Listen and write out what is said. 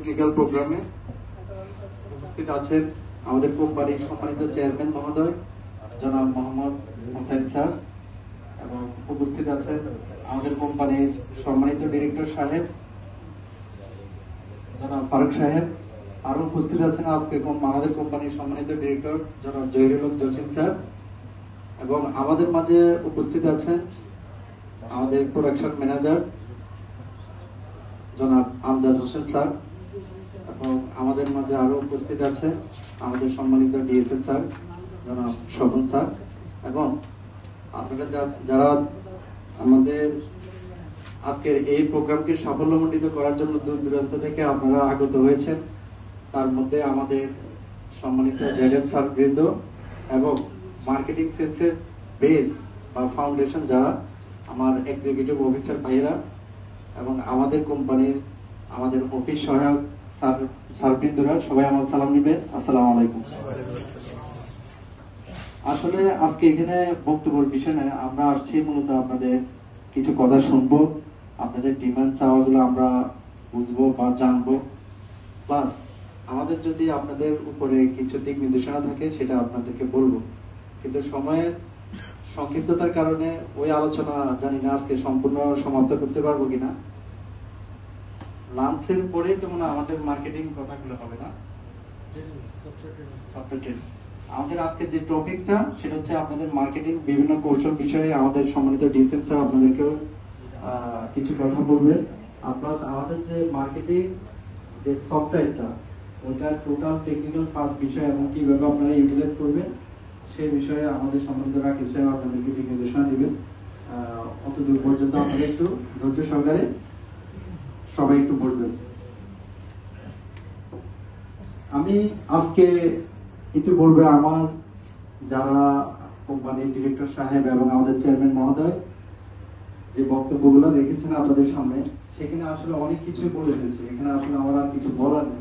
Technical প্রোগ্রামে উপস্থিত আছেন আমাদের কোম্পানির সম্মানিত চেয়ারম্যান মহোদয় জনাব মোহাম্মদ হোসেন স্যার, এবং উপস্থিত আছেন আমাদের কোম্পানির সম্মানিত ডিরেক্টর সাহেব জনাব ফারুক সাহেব। আরো উপস্থিত আছেন আজকে আমাদের কোম্পানির সম্মানিত ডিরেক্টর জনাব জহিরুল হক জসিম স্যার, এবং আমাদের মাঝে উপস্থিত আছেন আমাদের প্রোডাকশন ম্যানেজার জনাব আমজাদ হোসেন স্যার, এবং আমাদের মাঝে আরো উপস্থিত আছে আমাদের সম্মানিত ডিএসএম স্যার জনাব স্বপন স্যার, এবং আপনারা যারা আমাদের আজকের এই প্রোগ্রামকে সাফল্যমণ্ডিত করার জন্য দূর দূরান্ত থেকে আপনারা আগত হয়েছেন, তার মধ্যে আমাদের সম্মানিত জেডএম স্যার বৃন্দ এবং মার্কেটিং সেন্সের বেস বা ফাউন্ডেশন যারা আমার এক্সিকিউটিভ অফিসার ভাইয়েরা, এবং আমাদের কোম্পানির আমাদের অফিস সহায়ক স্যারবৃন্দরা, সবাই আমার সালাম নিবেন। আসসালামু আলাইকুম। আসলে আজকে এখানে বক্তব্যের বিষয় নয়, আমরা আসছি মূলত আপনাদের কিছু কথা শুনবো, আপনাদের ডিমান্ড চাওয়াগুলো আমরা বুঝবো বা জানবো, প্লাস আমাদের যদি আপনাদের উপরে কিছু দিক নির্দেশনা থাকে সেটা আপনাদেরকে বলবো। কিন্তু সময়ের সংক্ষিপ্ততার কারণে ওই আলোচনা জানি না আজকে সম্পূর্ণ সমাপ্ত করতে পারবো কিনা। লাঞ্চের পরে যেমন আমাদের মার্কেটিং কথাগুলো হবে না, আমাদের আজকে যে টপিকটা সেটা হচ্ছে আপনাদের মার্কেটিং বিভিন্ন কৌশল বিষয়ে আমাদের সম্মানিত ডিএসএম স্যার আপনাদেরকেও কিছু কথা বলবেন। প্লাস আমাদের যে মার্কেটিং যে সফটওয়্যারটা ওইটার টোটাল টেকনিক্যাল পার্ট বিষয় এবং কিভাবে আপনারা ইউটিলাইজ করবেন সেই বিষয়ে আমাদের সম্মানিত রাকিব সাহেব আপনাদেরকে দিক নির্দেশনা দিবেন। অতদূর পর্যন্ত আপনাদের একটু ধৈর্য সহকারে সবাই একটু বলবেন। আমি আজকে একটু বলবো আমার যারা কোম্পানির ডিরেক্টর সাহেব এবং আমাদের চেয়ারম্যান মহোদয় যে বক্তব্যগুলো রেখেছেন আপনাদের সামনে, সেখানে আসলে অনেক কিছু বলে ফেলছে, এখানে আসলে আমার আর কিছু বলার নেই।